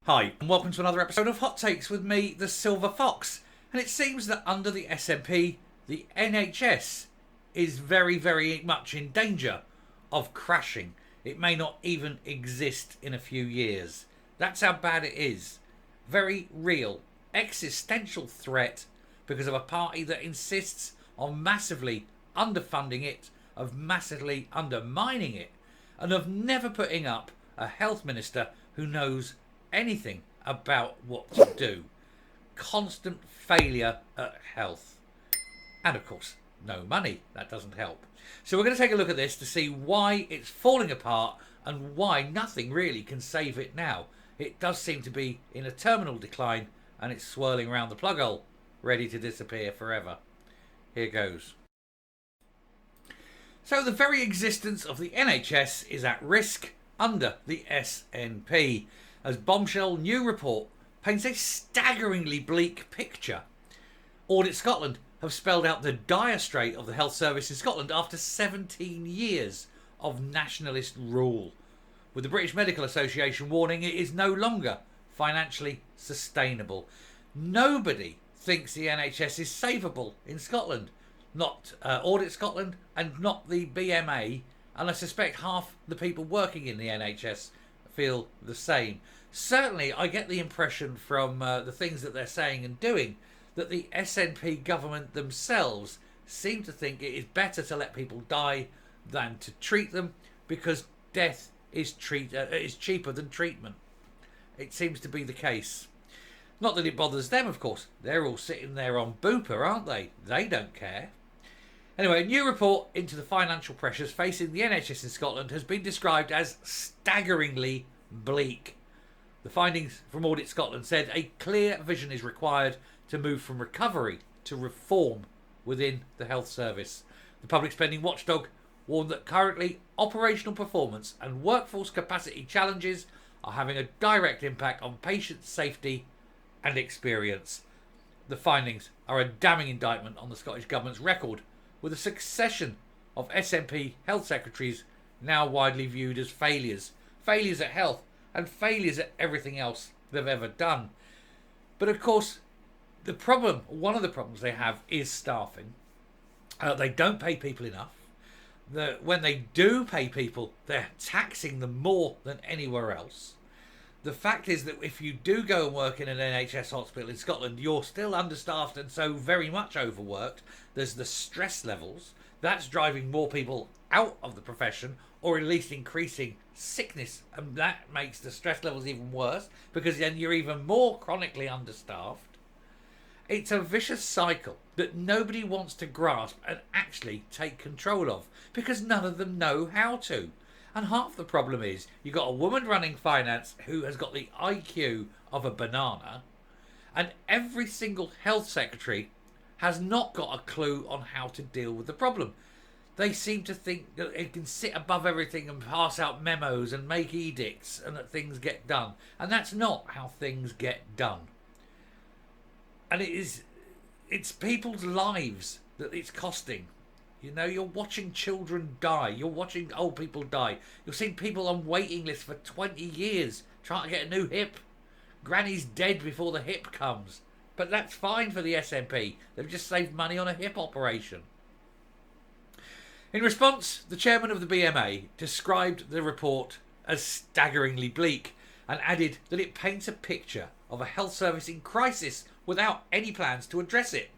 Hi, and welcome to another episode of Hot Takes with me, the Silver Fox. And it seems that under the SNP, the NHS is very, very much in danger of crashing. It may not even exist in a few years. That's how bad it is. Very real, existential threat because of a party that insists on massively underfunding it, of massively undermining it, and of never putting up a health minister who knows anything about what to do. Constant failure at health. And of course, no money. That doesn't help. So we're going to take a look at this to see why it's falling apart and why nothing really can save it now. It does seem to be in a terminal decline and it's swirling around the plug hole, ready to disappear forever. Here goes. So the very existence of the NHS is at risk under the SNP, as bombshell new report paints a staggeringly bleak picture. Audit Scotland have spelled out the dire state of the health service in Scotland after 17 years of nationalist rule, with the British Medical Association warning it is no longer financially sustainable. Nobody thinks the NHS is savable in Scotland. Not Audit Scotland and not the BMA, and I suspect half the people working in the NHS feel the same. Certainly, I get the impression from the things that they're saying and doing that the SNP government themselves seem to think it is better to let people die than to treat them, because death is cheaper than treatment. It seems to be the case. Not that it bothers them, of course. They're all sitting there on Bupa, aren't they? They don't care. Anyway, a new report into the financial pressures facing the NHS in Scotland has been described as staggeringly bleak. The findings from Audit Scotland said a clear vision is required to move from recovery to reform within the health service. The public spending watchdog warned that currently operational performance and workforce capacity challenges are having a direct impact on patient safety and experience. The findings are a damning indictment on the Scottish Government's record, with a succession of SNP health secretaries now widely viewed as failures. Failures at health and failures at everything else they've ever done. But of course, one of the problems they have is staffing. They don't pay people enough. When they do pay people, they're taxing them more than anywhere else. The fact is that if you do go and work in an NHS hospital in Scotland, you're still understaffed and so very much overworked. There's the stress levels. That's driving more people out of the profession, or at least increasing sickness. And that makes the stress levels even worse, because then you're even more chronically understaffed. It's a vicious cycle that nobody wants to grasp and actually take control of, because none of them know how to. And half the problem is you've got a woman running finance who has got the IQ of a banana, and every single health secretary has not got a clue on how to deal with the problem. They seem to think that it can sit above everything and pass out memos and make edicts and that things get done. And that's not how things get done. And it's people's lives that it's costing. You know, you're watching children die. You're watching old people die. You're seeing people on waiting lists for 20 years trying to get a new hip. Granny's dead before the hip comes. But that's fine for the SNP. They've just saved money on a hip operation. In response, the chairman of the BMA described the report as staggeringly bleak and added that it paints a picture of a health service in crisis without any plans to address it.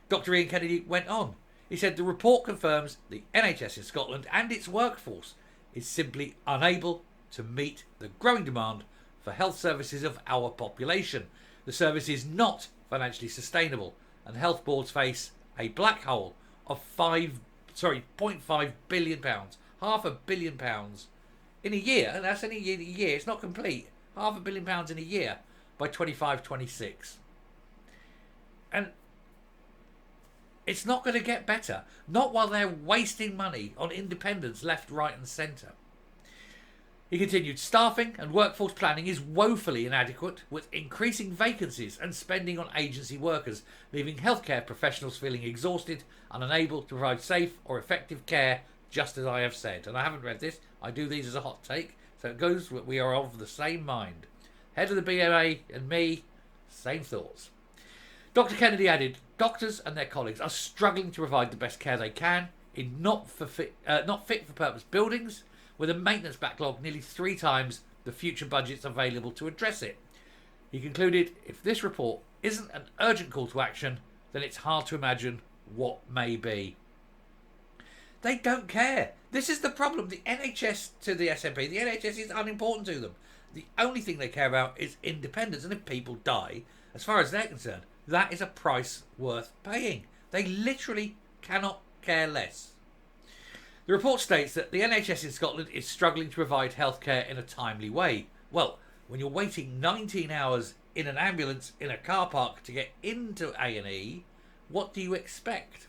Dr. Ian Kennedy went on. He said the report confirms the NHS in Scotland and its workforce is simply unable to meet the growing demand for health services of our population. The service is not financially sustainable, and health boards face a black hole of £0.5 billion, £500 million in a year, and that's in a year, it's not complete, £500 million in a year by 25-26. And it's not going to get better, not while they're wasting money on independents left, right and centre. He continued, staffing and workforce planning is woefully inadequate, with increasing vacancies and spending on agency workers, leaving healthcare professionals feeling exhausted and unable to provide safe or effective care, just as I have said. And I haven't read this, I do these as a hot take, so it goes, we are of the same mind. Head of the BMA and me, same thoughts. Dr. Kennedy added, doctors and their colleagues are struggling to provide the best care they can in not fit for purpose buildings with a maintenance backlog nearly 3 times the future budgets available to address it. He concluded, if this report isn't an urgent call to action, then it's hard to imagine what may be. They don't care. This is the problem. The NHS to the SNP, the NHS is unimportant to them. The only thing they care about is independence, and if people die, as far as they're concerned, that is a price worth paying. They literally cannot care less. The report states that the NHS in Scotland is struggling to provide healthcare in a timely way. Well, when you're waiting 19 hours in an ambulance in a car park to get into A&E, what do you expect?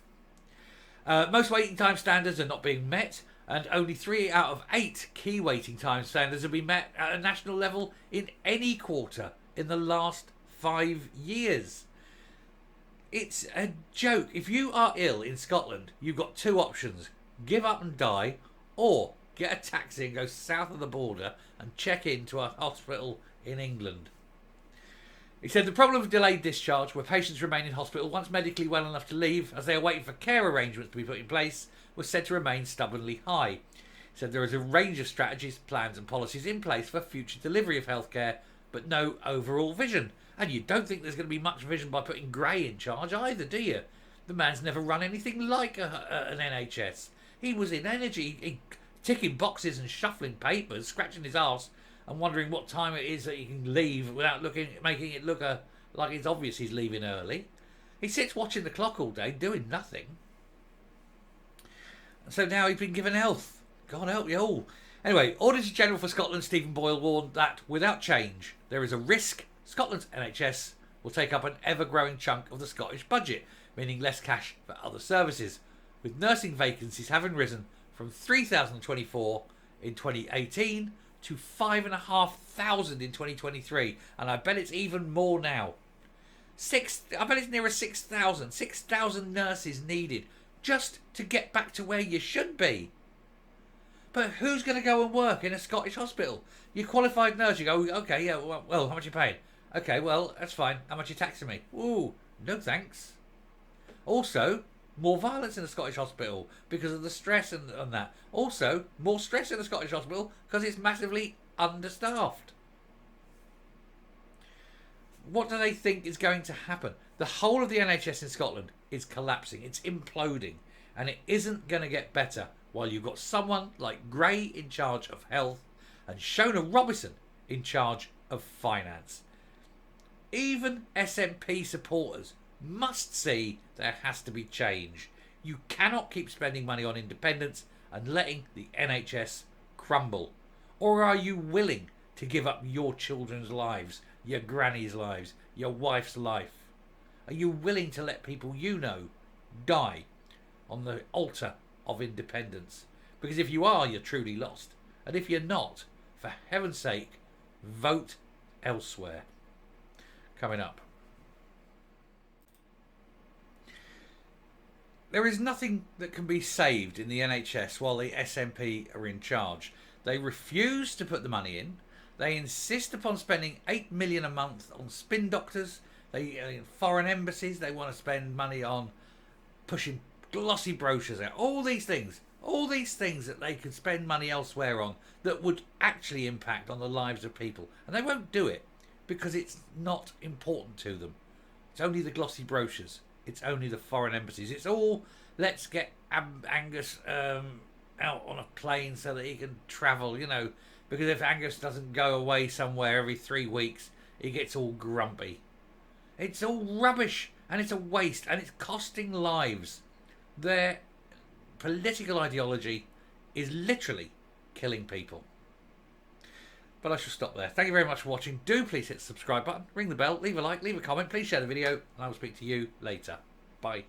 Most waiting time standards are not being met, and only 3 out of 8 key waiting time standards have been met at a national level in any quarter in the last 5 years. It's a joke. If you are ill in Scotland, you've got 2 options. Give up and die, or get a taxi and go south of the border and check into a hospital in England. He said the problem of delayed discharge, where patients remain in hospital once medically well enough to leave as they are waiting for care arrangements to be put in place, was said to remain stubbornly high. He said there is a range of strategies, plans and policies in place for future delivery of healthcare, but no overall vision. And you don't think there's going to be much vision by putting Gray in charge either, do you? The man's never run anything like an NHS. He was in energy, ticking boxes and shuffling papers, scratching his arse and wondering what time it is that he can leave without making it look like it's obvious he's leaving early. He sits watching the clock all day, doing nothing. So now he's been given health. God help you all. Anyway, Auditor General for Scotland, Stephen Boyle, warned that without change, there is a risk Scotland's NHS will take up an ever-growing chunk of the Scottish budget, meaning less cash for other services, with nursing vacancies having risen from 3,024 in 2018 to 5,500 in 2023, and I bet it's even more now. I bet it's nearer 6,000. 6,000 nurses needed just to get back to where you should be. But who's going to go and work in a Scottish hospital? You're a qualified nurse. You go, okay, yeah, well, how much are you paying? Okay, well, that's fine. How much are you taxing me? Ooh, no thanks. Also, more violence in the Scottish hospital because of the stress and that. Also, more stress in the Scottish hospital because it's massively understaffed. What do they think is going to happen? The whole of the NHS in Scotland is collapsing. It's imploding. And it isn't going to get better while you've got someone like Gray in charge of health and Shona Robison in charge of finance. Even SNP supporters must see there has to be change. You cannot keep spending money on independence and letting the NHS crumble. Or are you willing to give up your children's lives, your granny's lives, your wife's life? Are you willing to let people you know die on the altar of independence? Because if you are, you're truly lost. And if you're not, for heaven's sake, vote elsewhere. Coming up. There is nothing that can be saved in the NHS while the SNP are in charge. They refuse to put the money in. They insist upon spending $8 million a month on spin doctors. Foreign embassies, they want to spend money on pushing glossy brochures out. All these things that they could spend money elsewhere on that would actually impact on the lives of people. And they won't do it because it's not important to them. It's only the glossy brochures. It's only the foreign embassies. It's all, let's get Angus out on a plane so that he can travel, because if Angus doesn't go away somewhere every 3 weeks, he gets all grumpy. It's all rubbish, and it's a waste, and it's costing lives. Their political ideology is literally killing people. But I shall stop there. Thank you very much for watching. Do please hit the subscribe button, ring the bell, leave a like, leave a comment, please share the video, and I will speak to you later. Bye.